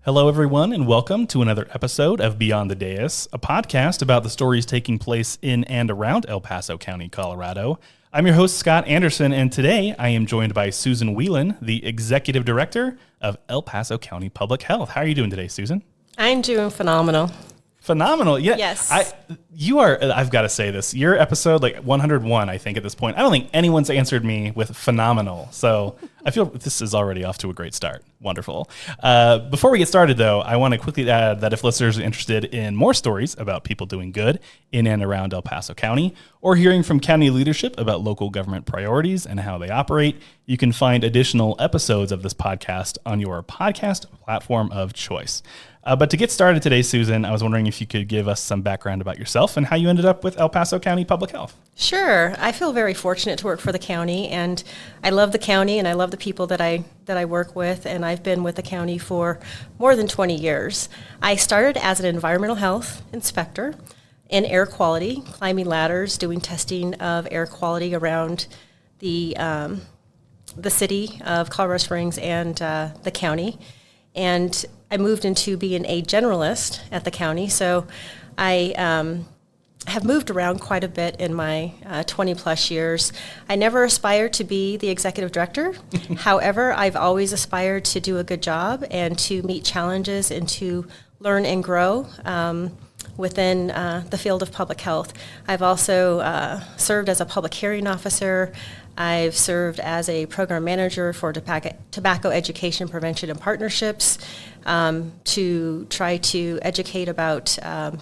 Hello, everyone, and welcome to another episode of Beyond the Dais, a podcast about the stories taking place in and around El Paso County, Colorado. I'm your host, Scott Anderson, and today I am joined by Susan Wheelan, the Executive Director of El Paso County Public Health. How are you doing today, Susan? I'm doing phenomenal. Phenomenal. Yeah. Yes. I've got to say this, your episode, like 101, I think at this point, I don't think anyone's answered me with phenomenal. So I feel this is already off to a great start. Wonderful. Before we get started though, I want to quickly add that if listeners are interested in more stories about people doing good in and around El Paso County, or hearing from county leadership about local government priorities and how they operate, you can find additional episodes of this podcast on your podcast platform of choice. But to get started today, Susan, I was wondering if you could give us some background about yourself and how you ended up with El Paso County Public Health. Sure. I feel very fortunate to work for the county, and I love the county and I love the people that I work with, and I've been with the county for more than 20 years. I started as an environmental health inspector in air quality, climbing ladders, doing testing of air quality around the city of Colorado Springs and the county. And I moved into being a generalist at the county, so I have moved around quite a bit in my 20 plus years. I never aspired to be the executive director. However, I've always aspired to do a good job and to meet challenges and to learn and grow within the field of public health. I've also served as a public hearing officer. I've served as a program manager for tobacco education, prevention, and partnerships to try to educate about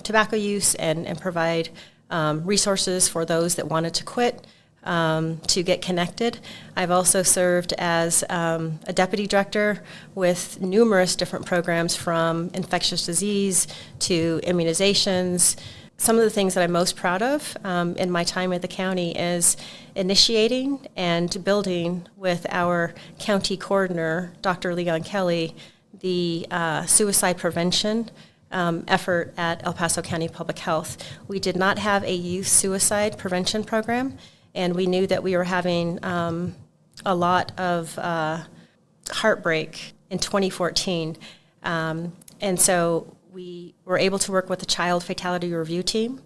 tobacco use and provide resources for those that wanted to quit, to get connected. I've also served as a deputy director with numerous different programs, from infectious disease to immunizations. Some of the things that I'm most proud of in my time at the county is initiating and building with our county coordinator, Dr. Leon Kelly, the suicide prevention effort at El Paso County Public Health. We did not have a youth suicide prevention program, and we knew that we were having a lot of heartbreak in 2014. And so we were able to work with the Child Fatality Review Team.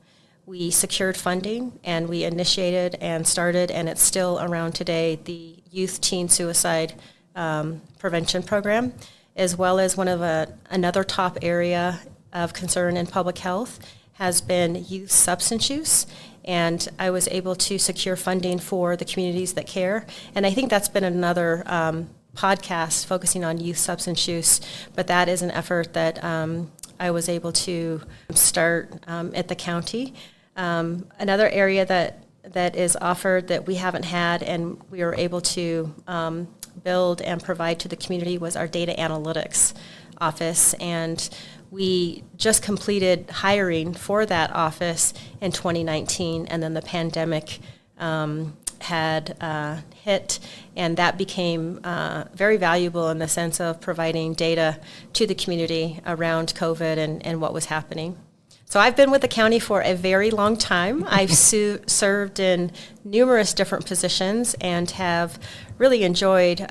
We secured funding, and we initiated and started, and it's still around today, the Youth Teen Suicide Prevention Program, as well as another top area of concern in public health has been youth substance use. And I was able to secure funding for the communities that care. And I think that's been another podcast focusing on youth substance use, but that is an effort that I was able to start at the county. Another area that is offered that we haven't had and we were able to build and provide to the community was our data analytics office. And we just completed hiring for that office in 2019, and then the pandemic had hit, and that became very valuable in the sense of providing data to the community around COVID and what was happening. So I've been with the county for a very long time. I've served in numerous different positions and have really enjoyed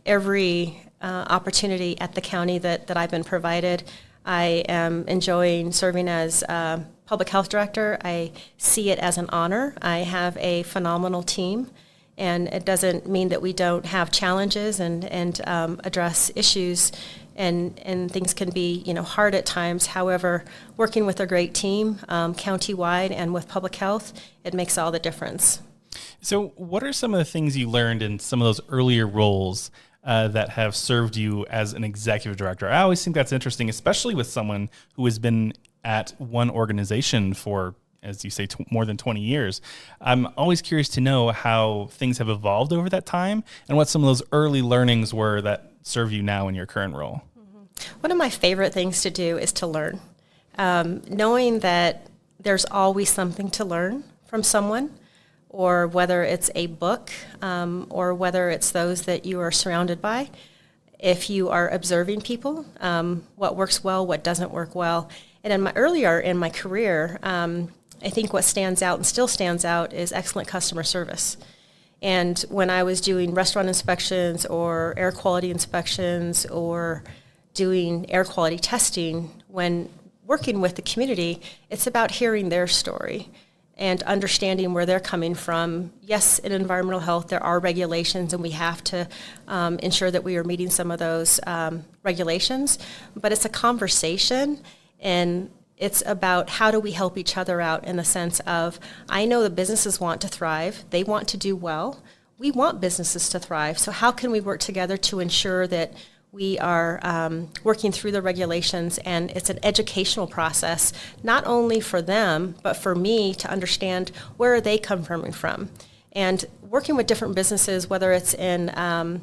every opportunity at the county that I've been provided. I am enjoying serving as public health director. I see it as an honor. I have a phenomenal team, and it doesn't mean that we don't have challenges and address issues, and things can be hard at times. However, working with a great team countywide and with public health, it makes all the difference. So what are some of the things you learned in some of those earlier roles that have served you as an executive director? I always think that's interesting, especially with someone who has been at one organization for, as you say, more than 20 years. I'm always curious to know how things have evolved over that time and what some of those early learnings were that serve you now in your current role. One of my favorite things to do is to learn. Knowing that there's always something to learn from someone, or whether it's a book, or whether it's those that you are surrounded by. If you are observing people, what works well, what doesn't work well. And earlier in my career, I think what stands out and still stands out is excellent customer service. And when I was doing restaurant inspections or air quality inspections or doing air quality testing, when working with the community, it's about hearing their story and understanding where they're coming from. Yes, in environmental health, there are regulations, and we have to ensure that we are meeting some of those regulations, but it's a conversation, and it's about how do we help each other out in the sense of, I know the businesses want to thrive, they want to do well, we want businesses to thrive, so how can we work together to ensure that we are working through the regulations, and it's an educational process, not only for them, but for me to understand where are they coming from. And working with different businesses, whether it's in the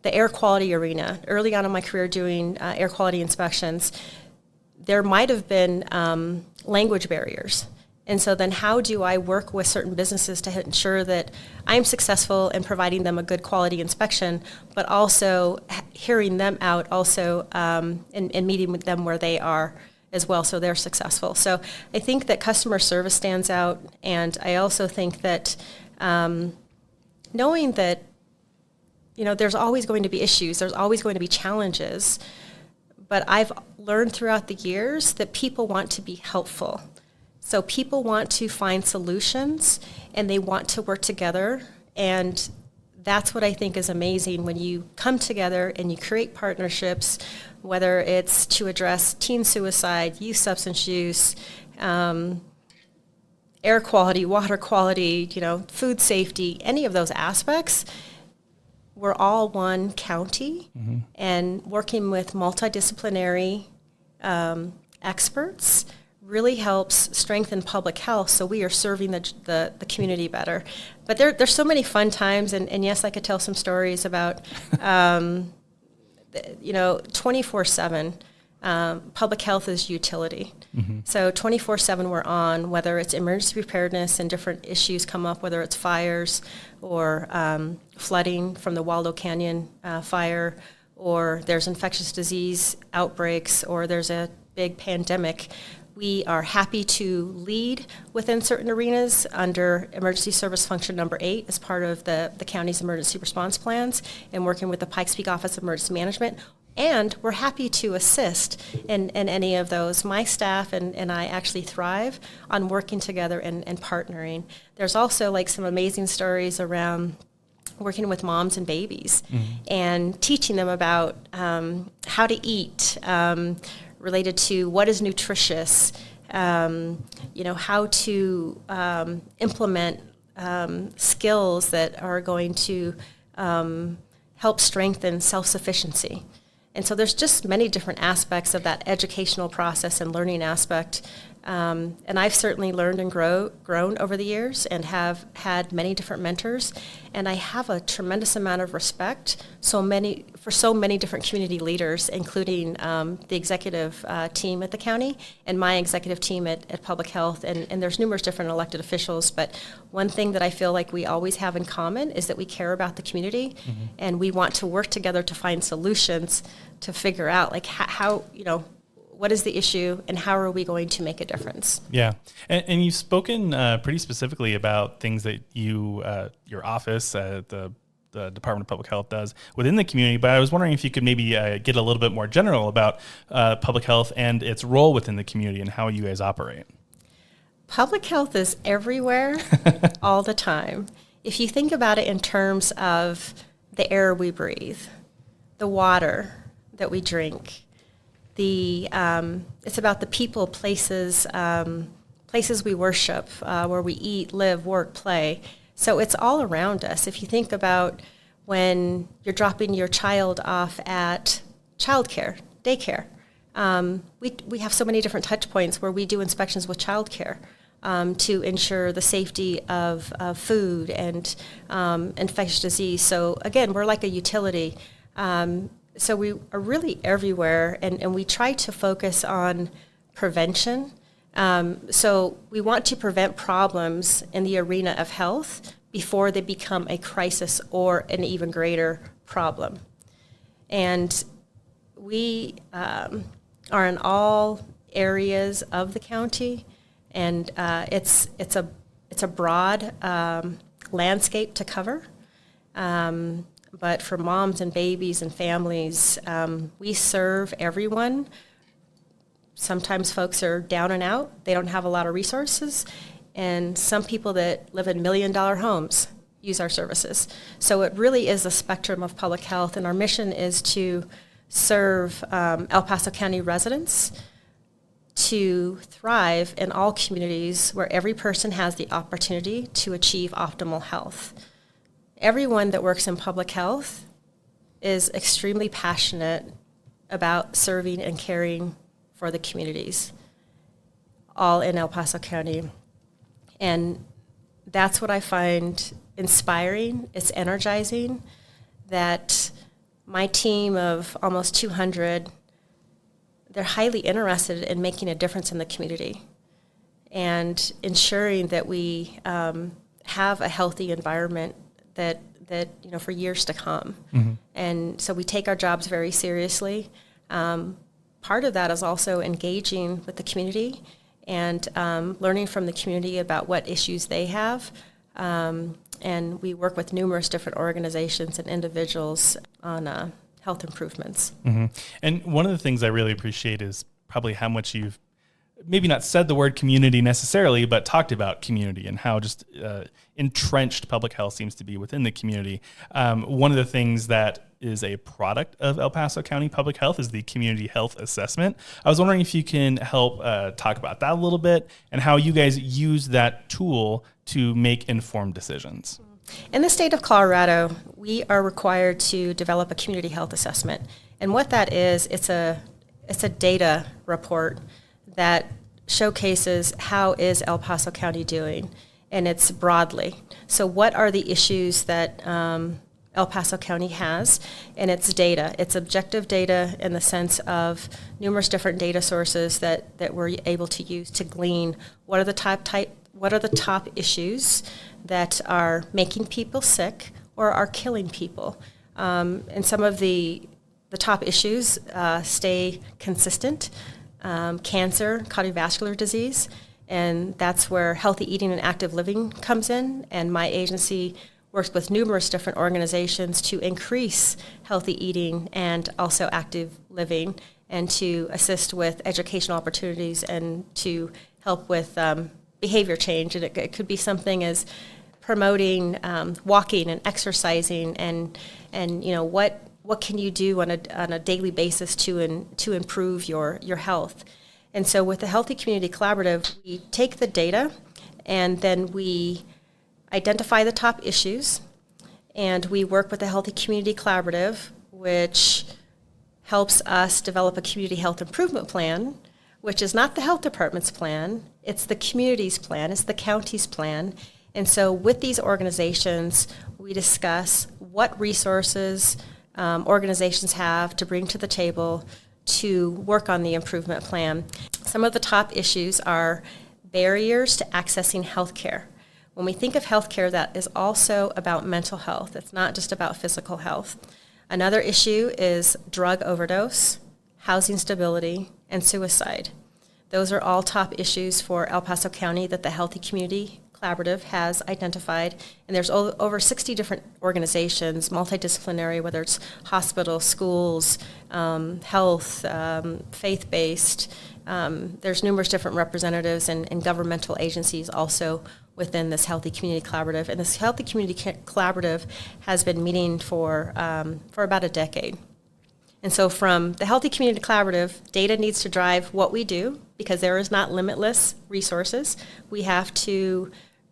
air quality arena, early on in my career doing air quality inspections, there might have been language barriers. And so then how do I work with certain businesses to ensure that I'm successful in providing them a good quality inspection, but also hearing them out also and meeting with them where they are as well, so they're successful. So I think that customer service stands out, and I also think that knowing that, you know, there's always going to be issues, there's always going to be challenges, but I've learned throughout the years that people want to be helpful. So people want to find solutions, and they want to work together, and that's what I think is amazing when you come together and you create partnerships, whether it's to address teen suicide, youth substance use, air quality, water quality, you know, food safety, any of those aspects. We're all one county, and working with multidisciplinary experts really helps strengthen public health, so we are serving the community better. But there's so many fun times, and yes, I could tell some stories about, 24/7, public health is utility. So 24/7 we're on, whether it's emergency preparedness and different issues come up, whether it's fires or flooding from the Waldo Canyon fire, or there's infectious disease outbreaks, or there's a big pandemic. We are happy to lead within certain arenas under Emergency Service Function Number 8 as part of the county's emergency response plans, and working with the Pikes Peak Office of Emergency Management. And we're happy to assist in any of those. My staff and I actually thrive on working together and partnering. There's also like some amazing stories around working with moms and babies and teaching them about how to eat, related to what is nutritious, how to implement skills that are going to help strengthen self-sufficiency. And so there's just many different aspects of that educational process and learning aspect. And I've certainly learned and grown over the years, and have had many different mentors. And I have a tremendous amount of respect for so many different community leaders, including the executive team at the county and my executive team at Public Health. And there's numerous different elected officials. But one thing that I feel like we always have in common is that we care about the community, and we want to work together to find solutions to figure out like how what is the issue, and how are we going to make a difference? Yeah, and you've spoken pretty specifically about things that your office at the Department of Public Health does within the community, but I was wondering if you could maybe get a little bit more general about public health and its role within the community and how you guys operate. Public health is everywhere, all the time. If you think about it in terms of the air we breathe, the water that we drink, it's about the people, places we worship, where we eat, live, work, play. So it's all around us. If you think about when you're dropping your child off at childcare, daycare, we have so many different touch points where we do inspections with childcare to ensure the safety of food and infectious disease. So again, we're like a utility. So we are really everywhere, and we try to focus on prevention. So we want to prevent problems in the arena of health before they become a crisis or an even greater problem. And we are in all areas of the county, and it's a broad landscape to cover. but for moms and babies and families, we serve everyone. Sometimes folks are down and out. They don't have a lot of resources. And some people that live in $1 million homes use our services. So it really is a spectrum of public health, and our mission is to serve El Paso County residents to thrive in all communities where every person has the opportunity to achieve optimal health. Everyone that works in public health is extremely passionate about serving and caring for the communities, all in El Paso County. And that's what I find inspiring. It's energizing that my team of almost 200, they're highly interested in making a difference in the community and ensuring that we have a healthy environment that for years to come. Mm-hmm. And so we take our jobs very seriously. Part of that is also engaging with the community and learning from the community about what issues they have. And we work with numerous different organizations and individuals on health improvements. Mm-hmm. And one of the things I really appreciate is probably how much you've maybe not said the word community necessarily, but talked about community and how just entrenched public health seems to be within the community. One of the things that is a product of El Paso County Public Health is the Community Health Assessment. I was wondering if you can help talk about that a little bit and how you guys use that tool to make informed decisions. In the state of Colorado, we are required to develop a community health assessment. And what that is, it's a data report that showcases how is El Paso County doing, and it's broadly. So what are the issues that El Paso County has? And it's data. It's objective data in the sense of numerous different data sources that we're able to use to glean what are the top issues that are making people sick or are killing people. And some of the top issues stay consistent. Cancer, cardiovascular disease, and that's where healthy eating and active living comes in. And my agency works with numerous different organizations to increase healthy eating and also active living, and to assist with educational opportunities and to help with behavior change. And it could be something as promoting walking and exercising, and what can you do on a daily basis to improve your health. And so with the Healthy Community Collaborative, we take the data and then we identify the top issues, and we work with the Healthy Community Collaborative, which helps us develop a community health improvement plan, which is not the health department's plan, it's the community's plan, it's the county's plan. And so with these organizations, we discuss what resources organizations have to bring to the table to work on the improvement plan. Some of the top issues are barriers to accessing health care. When we think of health care, that is also about mental health. It's not just about physical health. Another issue is drug overdose, housing stability, and suicide. Those are all top issues for El Paso County that the Healthy Community Collaborative has identified, and there's over 60 different organizations, multidisciplinary, whether it's hospitals, schools, health, faith-based. There's numerous different representatives and governmental agencies also within this Healthy Community Collaborative, and this Healthy Community Collaborative has been meeting for about a decade. And so from the Healthy Community Collaborative, data needs to drive what we do because there is not limitless resources. We have to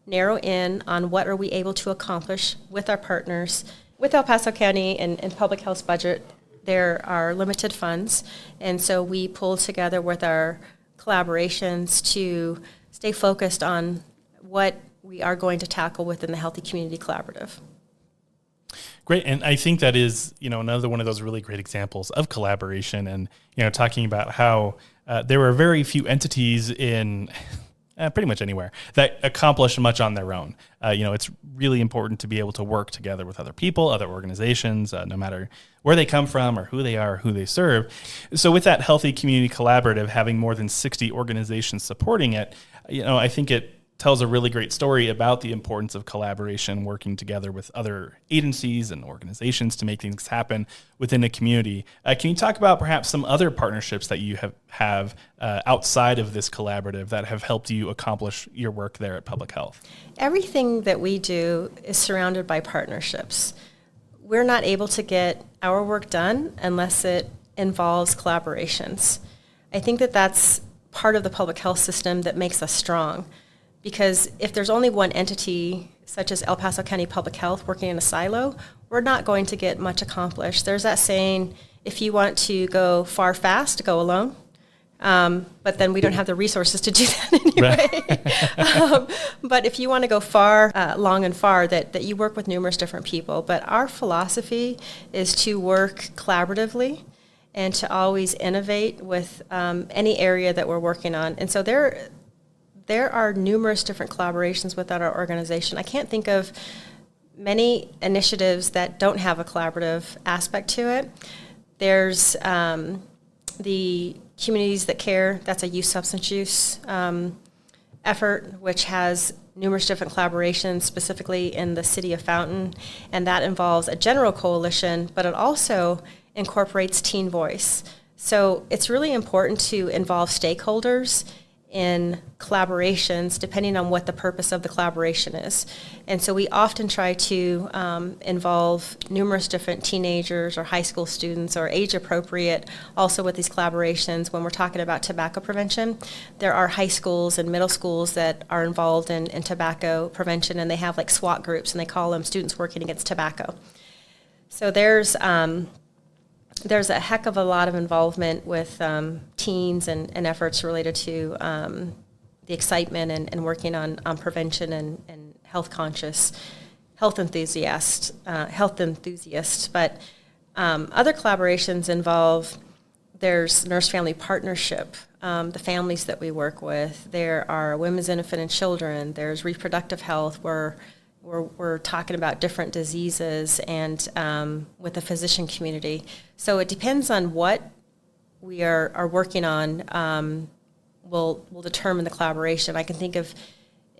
narrow in on what are we able to accomplish with our partners. With El Paso County and Public Health's budget, there are limited funds, and so we pull together with our collaborations to stay focused on what we are going to tackle within the Healthy Community Collaborative. Great, and I think that is, another one of those really great examples of collaboration, and talking about how there were very few entities in pretty much anywhere that accomplish much on their own. It's really important to be able to work together with other people, other organizations, no matter where they come from or who they are, or who they serve. So with that Healthy Community Collaborative having more than 60 organizations supporting it, I think it tells a really great story about the importance of collaboration, working together with other agencies and organizations to make things happen within a community. Can you talk about perhaps some other partnerships that you have outside of this collaborative that have helped you accomplish your work there at Public Health? Everything that we do is surrounded by partnerships. We're not able to get our work done unless it involves collaborations. I think that that's part of the public health system that makes us strong. Because if there's only one entity, such as El Paso County Public Health, working in a silo, we're not going to get much accomplished. There's that saying, if you want to go far fast, go alone. But then we don't have the resources to do that anyway. Right. But if you want to go far, long and far, that you work with numerous different people. But our philosophy is to work collaboratively and to always innovate with any area that we're working on. And so there are numerous different collaborations within our organization. I can't think of many initiatives that don't have a collaborative aspect to it. There's the Communities That Care, that's a youth substance use effort, which has numerous different collaborations, specifically in the city of Fountain, and that involves a general coalition, but it also incorporates teen voice. So it's really important to involve stakeholders in collaborations depending on what the purpose of the collaboration is. And so we often try to involve numerous different teenagers or high school students or age appropriate also with these collaborations. When we're talking about tobacco prevention, there are high schools and middle schools that are involved in tobacco prevention, and they have like SWAT groups, and they call them Students Working Against Tobacco. So there's a heck of a lot of involvement with teens and efforts related to the excitement and working on prevention and health enthusiasts. But other collaborations involve, there's nurse-family partnership, the families that we work with. There are women's, infant, and children. There's reproductive health, where we're talking about different diseases and with the physician community. So it depends on what we are working on will determine the collaboration. I can think of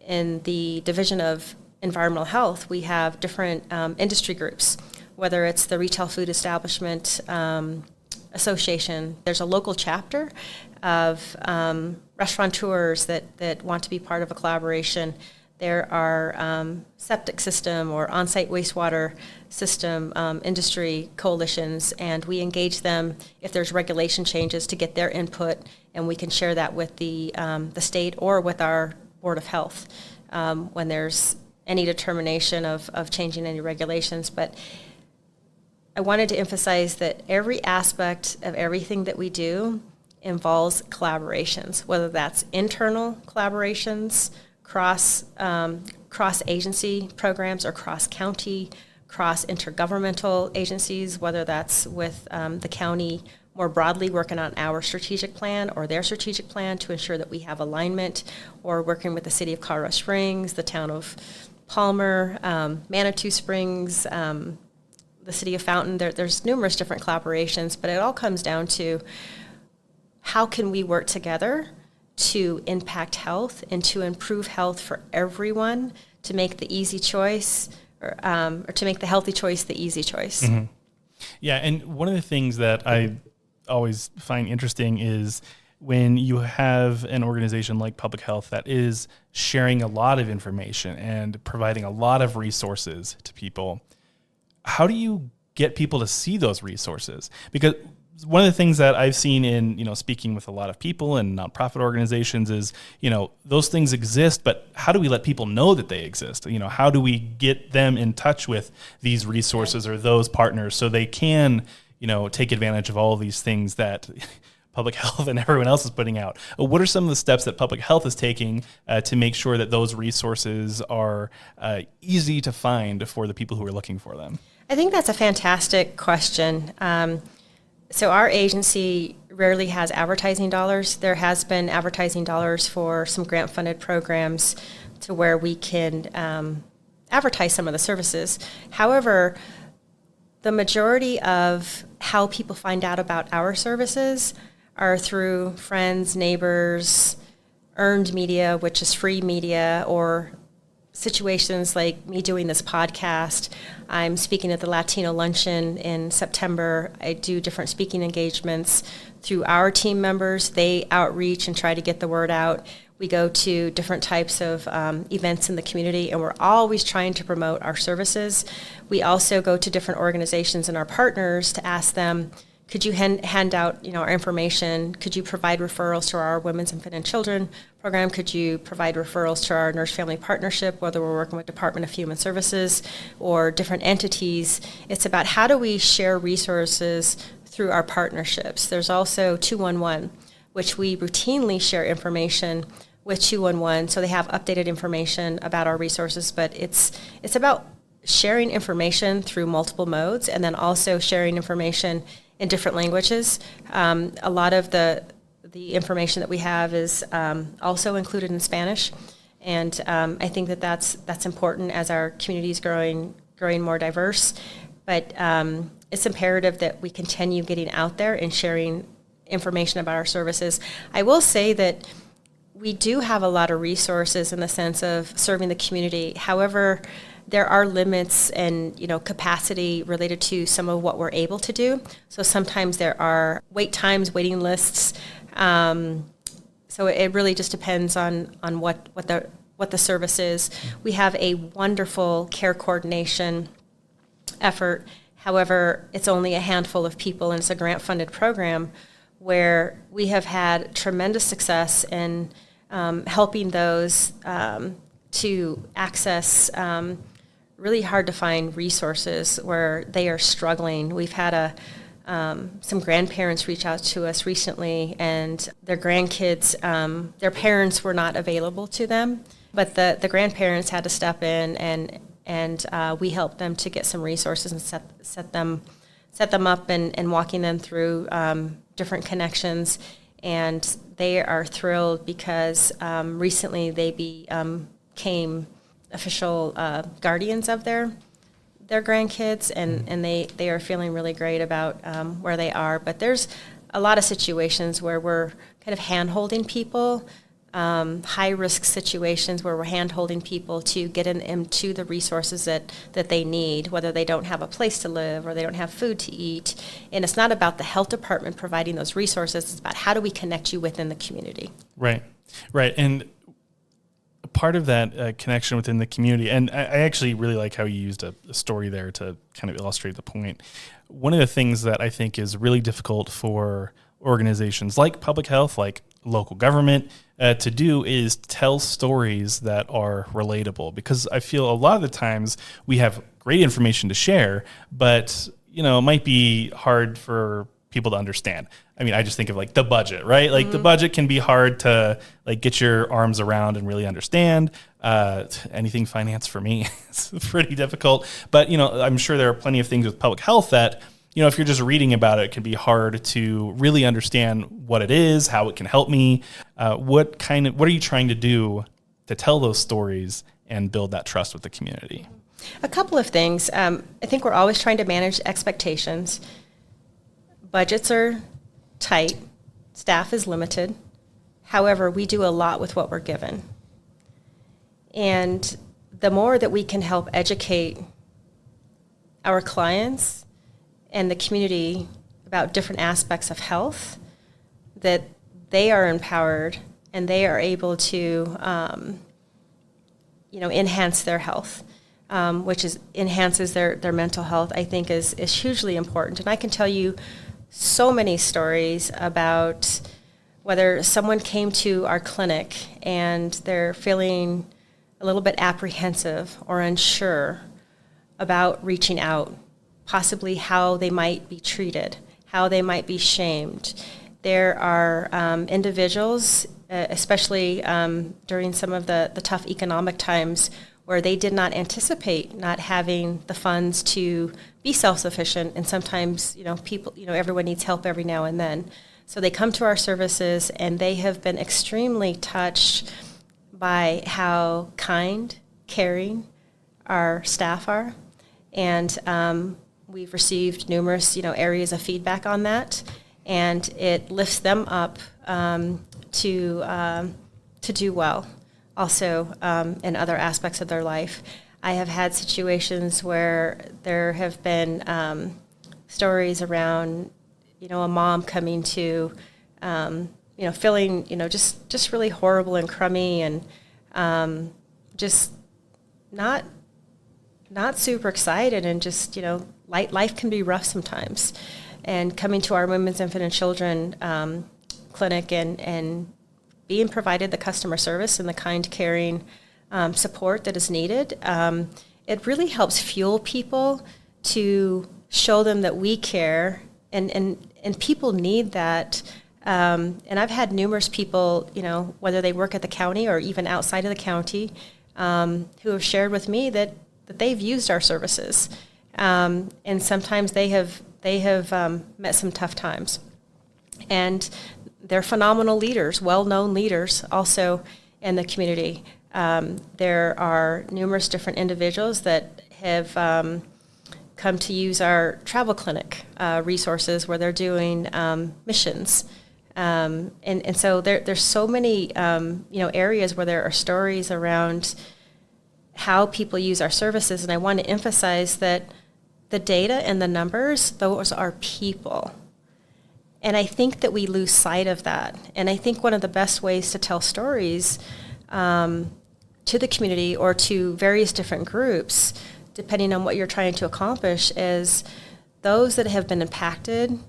in the Division of Environmental Health, we have different industry groups, whether it's the Retail Food Establishment Association. There's a local chapter of restaurateurs that want to be part of a collaboration. There are septic system or on-site wastewater system industry coalitions, and we engage them if there's regulation changes to get their input, and we can share that with the state or with our Board of Health when there's any determination of changing any regulations. But I wanted to emphasize that every aspect of everything that we do involves collaborations, whether that's internal collaborations, cross-agency programs, or cross-county, cross-intergovernmental agencies, whether that's with the county more broadly working on our strategic plan or their strategic plan to ensure that we have alignment, or working with the city of Colorado Springs, the town of Palmer, Manitou Springs, the city of Fountain. There's numerous different collaborations, but it all comes down to how can we work together to impact health and to improve health for everyone, to make the easy choice or to make the healthy choice the easy choice. Mm-hmm. Yeah, and one of the things that I always find interesting is when you have an organization like Public Health that is sharing a lot of information and providing a lot of resources to people, how do you get people to see those resources? Because one of the things that I've seen in, speaking with a lot of people and nonprofit organizations is, those things exist, but how do we let people know that they exist? How do we get them in touch with these resources or those partners so they can, take advantage of all of these things that Public Health and everyone else is putting out? What are some of the steps that Public Health is taking to make sure that those resources are easy to find for the people who are looking for them? I think that's a fantastic question. So our agency rarely has advertising dollars. There has been advertising dollars for some grant-funded programs to where we can advertise some of the services. However, the majority of how people find out about our services are through friends, neighbors, earned media, which is free media, or situations like me doing this podcast. I'm speaking at the Latino Luncheon in September. I do different speaking engagements through our team members. They outreach and try to get the word out. We go to different types of events in the community, and we're always trying to promote our services. We also go to different organizations and our partners to ask them, could you hand out, our information? Could you provide referrals to our Women's Infant and Children program? Could you provide referrals to our Nurse Family Partnership, whether we're working with Department of Human Services or different entities? It's about how do we share resources through our partnerships. There's also 211, which we routinely share information with 211, so they have updated information about our resources, but it's about sharing information through multiple modes, and then also sharing information in different languages. A lot of the information that we have is also included in Spanish, and I think that's important as our community is growing more diverse. But it's imperative that we continue getting out there and sharing information about our services. I will say that we do have a lot of resources in the sense of serving the community. However, there are limits and capacity related to some of what we're able to do. So sometimes there are wait times, waiting lists. So it really just depends on what the service is. We have a wonderful care coordination effort. However, it's only a handful of people, and it's a grant-funded program where we have had tremendous success in helping those to access really hard to find resources where they are struggling. We've had some grandparents reach out to us recently, and their grandkids, their parents were not available to them, but the grandparents had to step in, and we helped them to get some resources and set them up and walking them through different connections. And they are thrilled because recently they became official guardians of their grandkids, and they are feeling really great about where they are. But there's a lot of situations where we're kind of hand-holding people, high-risk situations where we're hand-holding people to get into the resources that they need, whether they don't have a place to live or they don't have food to eat. And it's not about the health department providing those resources. It's about how do we connect you within the community. Right. And part of that connection within the community, and I actually really like how you used a story there to kind of illustrate the point. One of the things that I think is really difficult for organizations like public health, like local government, to do is tell stories that are relatable, because I feel a lot of the times we have great information to share, but it might be hard for people to understand. I mean, I just think of like the budget, right? Like the budget can be hard to like get your arms around and really understand. Anything finance for me is pretty difficult, but I'm sure there are plenty of things with public health that if you're just reading about it, it can be hard to really understand what it is, how it can help me. What are you trying to do to tell those stories and build that trust with the community? A couple of things. I think we're always trying to manage expectations. Budgets are tight. Staff is limited. However, we do a lot with what we're given. And the more that we can help educate our clients and the community about different aspects of health, that they are empowered and they are able to, enhance their health, which enhances their mental health, I think is hugely important. And I can tell you so many stories about whether someone came to our clinic and they're feeling a little bit apprehensive or unsure about reaching out, possibly how they might be treated, how they might be shamed. There are individuals, especially during some of the tough economic times, where they did not anticipate not having the funds to be self-sufficient, and sometimes people, everyone needs help every now and then. So they come to our services, and they have been extremely touched by how kind, caring our staff are, and we've received numerous, areas of feedback on that, and it lifts them up to to do well also in other aspects of their life. I have had situations where there have been stories around, a mom coming to, feeling, just really horrible and crummy and just not super excited, and just, life can be rough sometimes. And coming to our Women's, Infant, and Children clinic and being provided the customer service and the kind, caring support that is needed, it really helps fuel people to show them that we care, and people need that. And I've had numerous people, whether they work at the county or even outside of the county, who have shared with me that they've used our services, and sometimes they have met some tough times, and they're phenomenal leaders, well-known leaders also in the community. There are numerous different individuals that have come to use our travel clinic resources where they're doing missions. And so there's so many areas where there are stories around how people use our services, and I want to emphasize that the data and the numbers, those are people. And I think that we lose sight of that. And I think one of the best ways to tell stories to the community or to various different groups, depending on what you're trying to accomplish, is those that have been impacted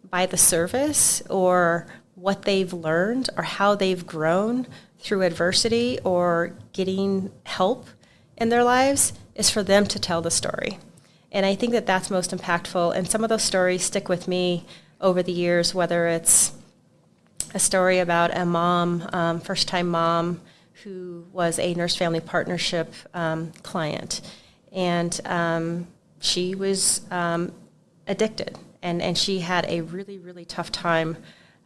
by the service, or what they've learned, or how they've grown through adversity or getting help in their lives, is for them to tell the story. And I think that that's most impactful. And some of those stories stick with me over the years, whether it's a story about a mom, first-time mom, who was a Nurse Family Partnership client. And she was addicted, and she had a really, really tough time,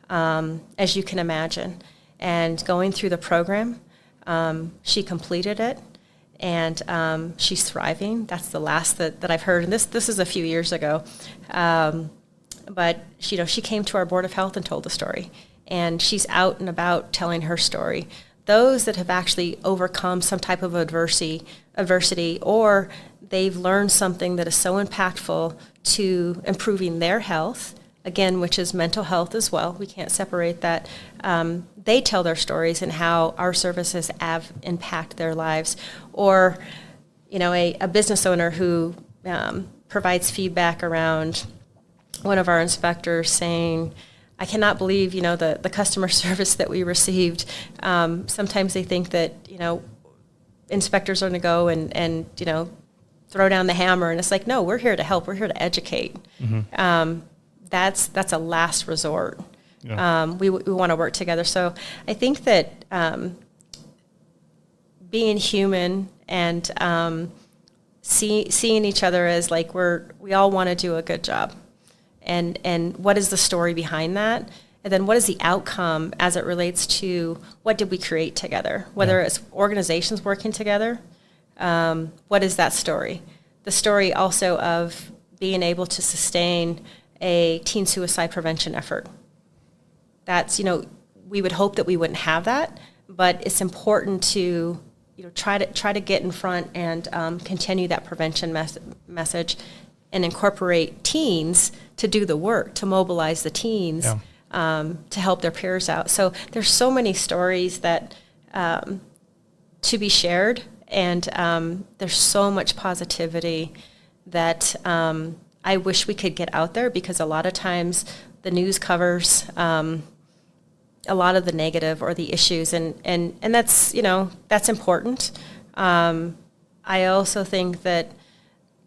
as you can imagine. And going through the program, she completed it, and she's thriving. That's the last that I've heard. And this is a few years ago. But she came to our Board of Health and told the story. And she's out and about telling her story. Those that have actually overcome some type of adversity, or they've learned something that is so impactful to improving their health, again, which is mental health as well. We can't separate that. They tell their stories and how our services have impacted their lives. Or, a business owner who provides feedback around one of our inspectors saying, I cannot believe, the customer service that we received. Sometimes they think that, inspectors are going to go and throw down the hammer. And it's like, no, we're here to help. We're here to educate. Mm-hmm. That's a last resort. Yeah. We want to work together. So I think that being human and seeing each other as like we all want to do a good job. And what is the story behind that? And then what is the outcome as it relates to what did we create together? Whether it's organizations working together, what is that story? The story also of being able to sustain a teen suicide prevention effort. That's, we would hope that we wouldn't have that, but it's important to, try to get in front and continue that prevention message, and incorporate teens to do the work, to mobilize the teens to help their peers out. So there's so many stories that to be shared, and there's so much positivity that I wish we could get out there, because a lot of times the news covers a lot of the negative or the issues, and that's, that's important. I also think that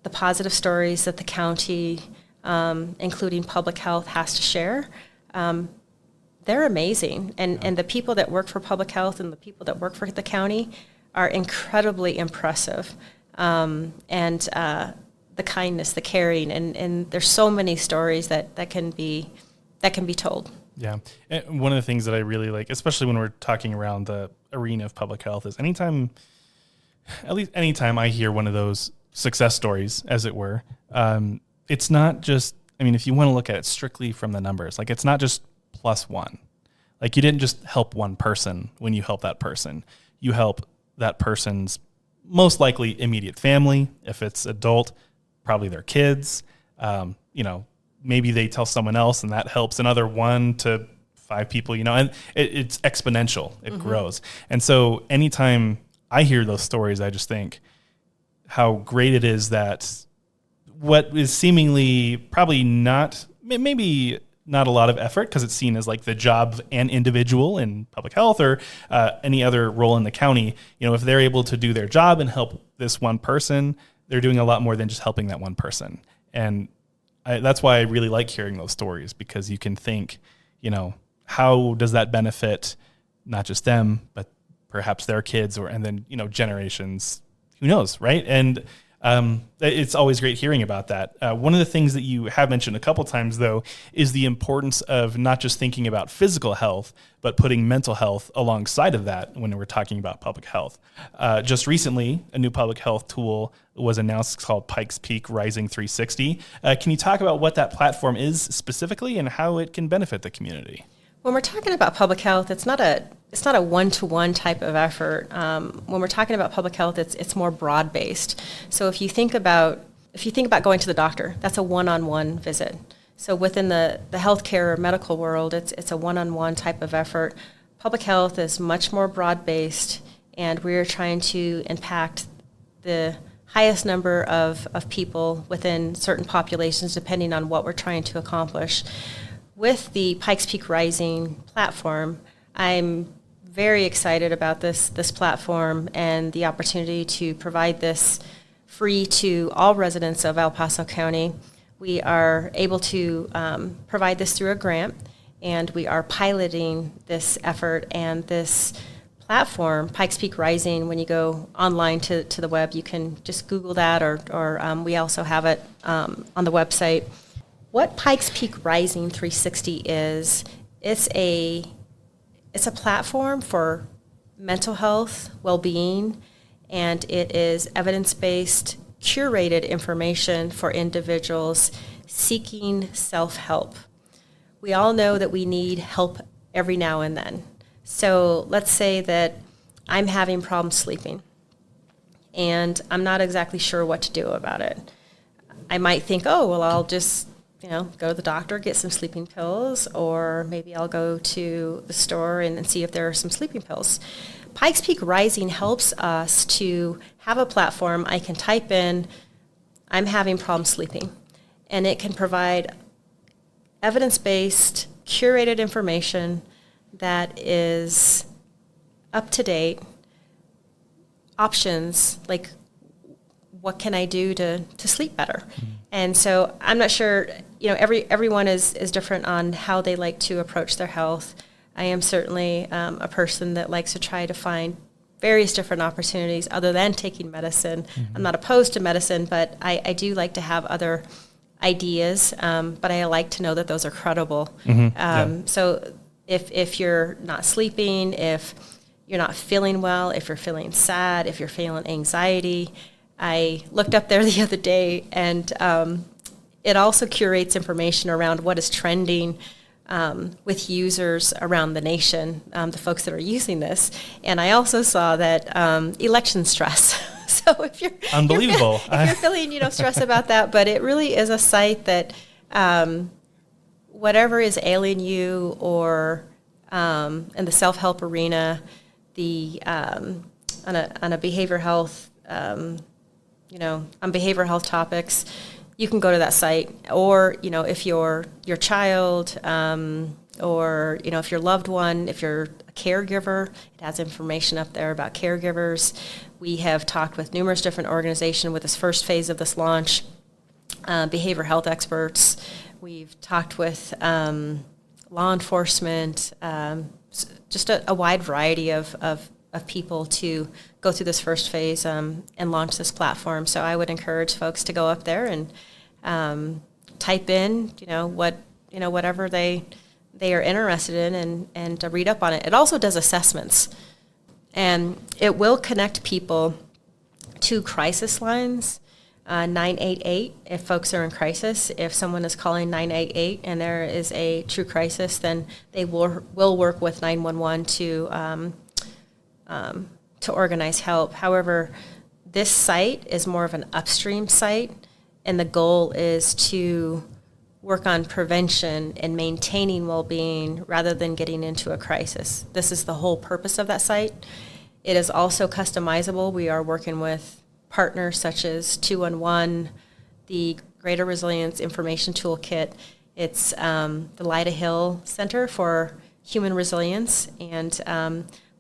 the positive stories that the county, including public health, has to share, they're amazing. And the people that work for public health and the people that work for the county are incredibly impressive. And the kindness, the caring, and there's so many stories that can be told. Yeah. And one of the things that I really like, especially when we're talking around the arena of public health, is anytime I hear one of those success stories, as it were, it's not just, if you want to look at it strictly from the numbers, like it's not just +1. Like, you didn't just help one person when you help that person. You help that person's most likely immediate family. If it's adult, probably their kids. Maybe they tell someone else and that helps another 1 to 5 people, and it's exponential. It grows. And so anytime I hear those stories, I just think how great it is that what is seemingly probably maybe not a lot of effort, because it's seen as like the job of an individual in public health or any other role in the county. If they're able to do their job and help this one person, they're doing a lot more than just helping that one person. And that's why I really like hearing those stories, because you can think, how does that benefit not just them, but perhaps their kids and then generations, who knows, right? And it's always great hearing about that. One of the things that you have mentioned a couple times, though, is the importance of not just thinking about physical health, but putting mental health alongside of that when we're talking about public health. Just recently, a new public health tool was announced called Pikes Peak Rising 360. Can you talk about what that platform is specifically and how it can benefit the community? When we're talking about public health, it's not a one-to-one type of effort. When we're talking about public health, it's more broad-based. So if you think about going to the doctor, that's a one-on-one visit. So within the healthcare or medical world, it's a one-on-one type of effort. Public health is much more broad-based, and we're trying to impact the highest number of people within certain populations, depending on what we're trying to accomplish. With the Pikes Peak Rising platform, I'm very excited about this platform and the opportunity to provide this free to all residents of El Paso County. We are able to provide this through a grant, and we are piloting this effort and this platform, Pikes Peak Rising. When you go online to the web, you can just Google that, or we also have it on the website. What Pikes Peak Rising 360 is, it's a platform for mental health, well-being, and it is evidence-based, curated information for individuals seeking self-help. We all know that we need help every now and then. So let's say that I'm having problems sleeping, and I'm not exactly sure what to do about it. I might think, I'll just go to the doctor, get some sleeping pills, or maybe I'll go to the store and see if there are some sleeping pills. Pikes Peak Rising helps us to have a platform I can type in, I'm having problems sleeping, and it can provide evidence-based, curated information that is up to date, options like what can I do to sleep better. Mm-hmm. And so I'm not sure, everyone is different on how they like to approach their health. I am certainly a person that likes to try to find various different opportunities other than taking medicine. Mm-hmm. I'm not opposed to medicine, but I do like to have other ideas, but I like to know that those are credible. Mm-hmm. So if you're not sleeping, if you're not feeling well, if you're feeling sad, if you're feeling anxiety, I looked up there the other day, and it also curates information around what is trending with users around the nation, the folks that are using this. And I also saw that election stress. So if you're unbelievable, if you're feeling stress about that, but it really is a site that whatever is ailing you, or in the self-help arena, on a behavioral health. On behavioral health topics, you can go to that site. Or, if your child, or, if your loved one, if you're a caregiver, it has information up there about caregivers. We have talked with numerous different organizations with this first phase of this launch, behavioral health experts. We've talked with law enforcement, just a wide variety of people to go through this first phase and launch this platform. So I would encourage folks to go up there and type in, whatever they are interested in, and to read up on it. It also does assessments, and it will connect people to crisis lines. 988 if folks are in crisis. If someone is calling 988 and there is a true crisis, then they will work with 911 to organize help. However, this site is more of an upstream site, and the goal is to work on prevention and maintaining well-being rather than getting into a crisis. This is the whole purpose of that site. It is also customizable. We are working with partners such as 211, the Greater Resilience Information Toolkit. It's the Lyda Hill Center for Human Resilience, and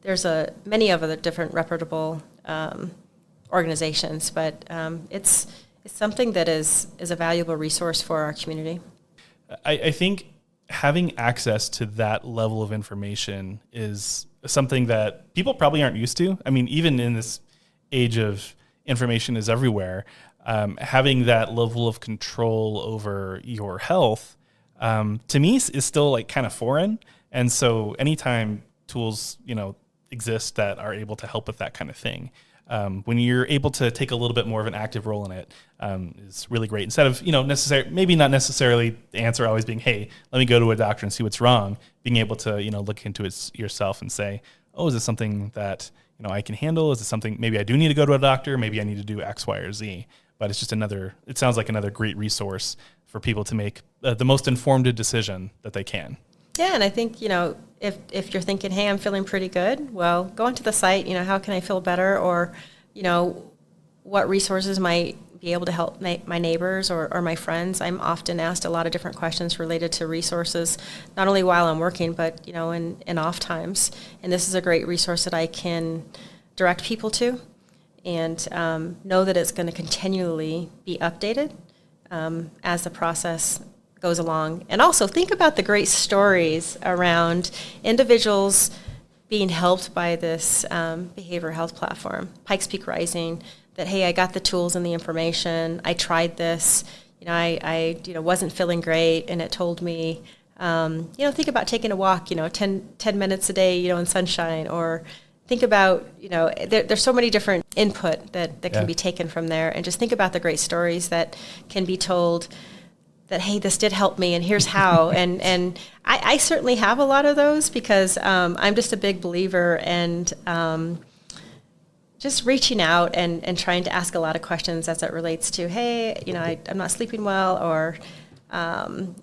there's many of the different reputable organizations, but it's something that is a valuable resource for our community. I think having access to that level of information is something that people probably aren't used to. I mean, even in this age of information is everywhere, having that level of control over your health, to me is still like kind of foreign. And so anytime tools, exist that are able to help with that kind of thing, when you're able to take a little bit more of an active role in it, is really great. Instead of, maybe not necessarily the answer always being, hey, let me go to a doctor and see what's wrong, being able to, look into it yourself and say, oh, is this something that, I can handle? Is it something, maybe I do need to go to a doctor, maybe I need to do X, Y, or Z. But it's just it sounds like another great resource for people to make the most informed decision that they can. Yeah, and I think, if you're thinking, hey, I'm feeling pretty good, well, go onto the site, how can I feel better? Or, what resources might be able to help my neighbors or my friends. I'm often asked a lot of different questions related to resources, not only while I'm working, but, in off times. And this is a great resource that I can direct people to and know that it's going to continually be updated as the process goes along. And also think about the great stories around individuals being helped by this behavioral health platform, Pikes Peak Rising, that, hey, I got the tools and the information, I tried this, I wasn't feeling great, and it told me, think about taking a walk, 10 minutes a day, in sunshine, or think about, there's so many different input that can be taken from there, and just think about the great stories that can be told that, hey, this did help me, and here's how. and I certainly have a lot of those because I'm just a big believer and just reaching out and trying to ask a lot of questions as it relates to, hey, I'm not sleeping well, or I'm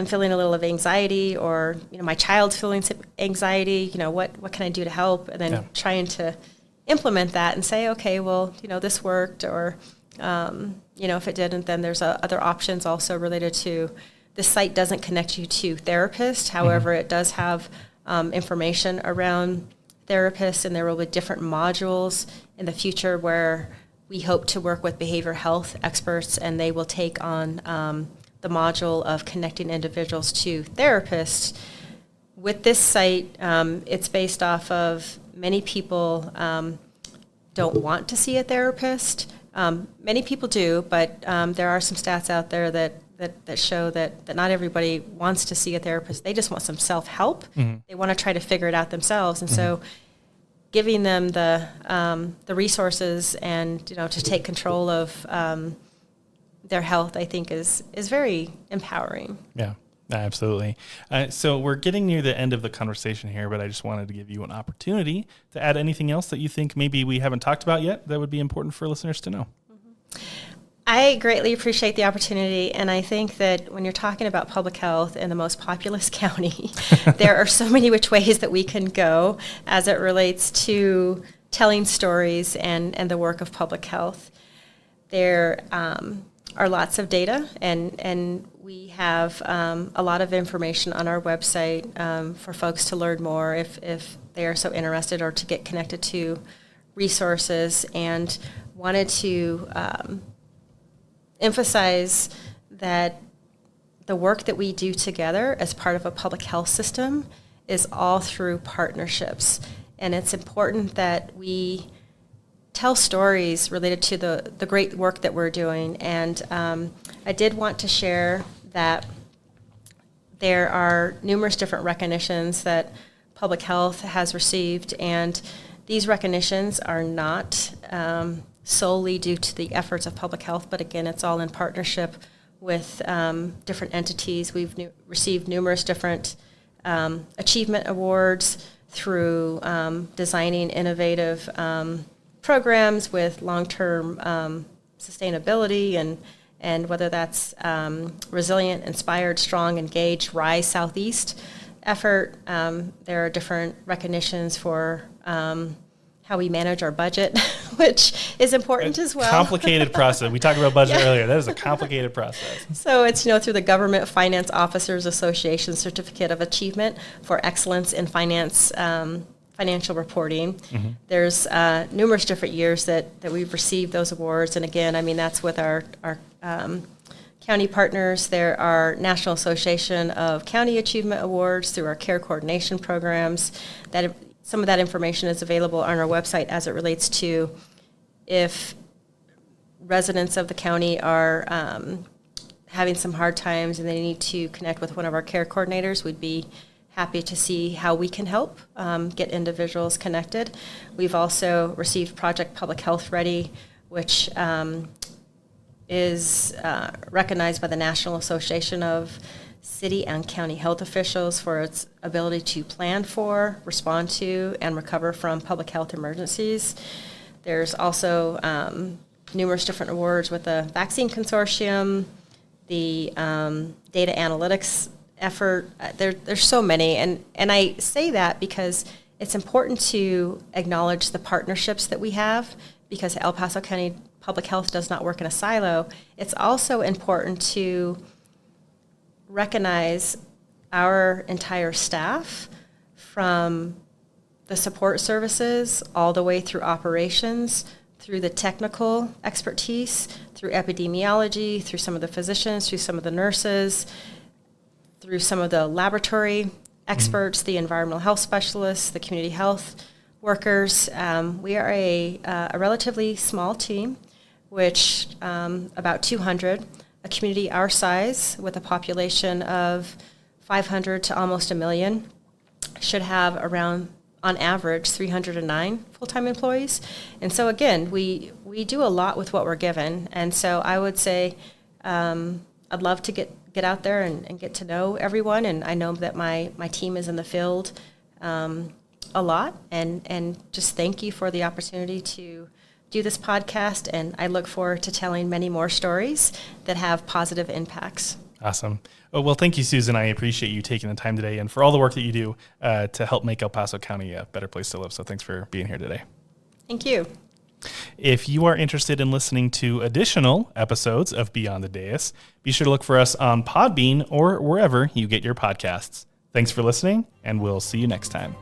feeling a little of anxiety, or my child's feeling anxiety. What can I do to help? And then trying to implement that and say, okay, well, this worked, or if it didn't, then there's other options also related to this site doesn't connect you to therapists. However, it does have information around therapists, and there will be different modules in the future where we hope to work with behavioral health experts, and they will take on the module of connecting individuals to therapists. With this site, it's based off of many people don't want to see a therapist. Many people do, but there are some stats out there that show that not everybody wants to see a therapist. They just want some self-help. They want to try to figure it out themselves. And so giving them the resources and, to take control of their health, I think is very empowering. Yeah. Absolutely. So we're getting near the end of the conversation here, but I just wanted to give you an opportunity to add anything else that you think maybe we haven't talked about yet that would be important for listeners to know. I greatly appreciate the opportunity, and I think that when you're talking about public health in the most populous county, there are so many which ways that we can go as it relates to telling stories and the work of public health. There are lots of data, and we have a lot of information on our website for folks to learn more if they are so interested, or to get connected to resources, and wanted to emphasize that the work that we do together as part of a public health system is all through partnerships. And it's important that we tell stories related to the great work that we're doing. And I did want to share that there are numerous different recognitions that public health has received, and these recognitions are not solely due to the efforts of public health, but again, it's all in partnership with different entities. We've received numerous different achievement awards through designing innovative programs with long-term sustainability and whether that's resilient, inspired, strong, engaged, RISE Southeast effort. There are different recognitions for how we manage our budget, which is important as well. Complicated process. We talked about budget earlier. That is a complicated process. So it's, through the Government Finance Officers Association Certificate of Achievement for Excellence in Finance, Financial Reporting. Mm-hmm. There's numerous different years that we've received those awards. And again, that's with our county partners. There are National Association of County Achievement Awards through our care coordination programs. Some of that information is available on our website as it relates to if residents of the county are having some hard times and they need to connect with one of our care coordinators. We'd be happy to see how we can help get individuals connected. We've also received Project Public Health Ready, which is recognized by the National Association of City and County Health Officials for its ability to plan for, respond to, and recover from public health emergencies. There's also numerous different awards with the Vaccine Consortium, the data analytics effort. There's so many, and I say that because it's important to acknowledge the partnerships that we have, because El Paso County Public Health does not work in a silo. It's also important to recognize our entire staff, from the support services all the way through operations, through the technical expertise, through epidemiology, through some of the physicians, through some of the nurses, through some of the laboratory experts, the environmental health specialists, the community health workers. We are a relatively small team, which about 200, a community our size with a population of 500 to almost 1 million should have around, on average, 309 full-time employees. And so again, we do a lot with what we're given. And so I would say I'd love to get out there and get to know everyone. And I know that my team is in the field a lot. And just thank you for the opportunity to do this podcast, and I look forward to telling many more stories that have positive impacts. Awesome. Oh, well, thank you, Susan. I appreciate you taking the time today and for all the work that you do to help make El Paso County a better place to live. So thanks for being here today. Thank you. If you are interested in listening to additional episodes of Beyond the Dais, be sure to look for us on Podbean or wherever you get your podcasts. Thanks for listening, and we'll see you next time.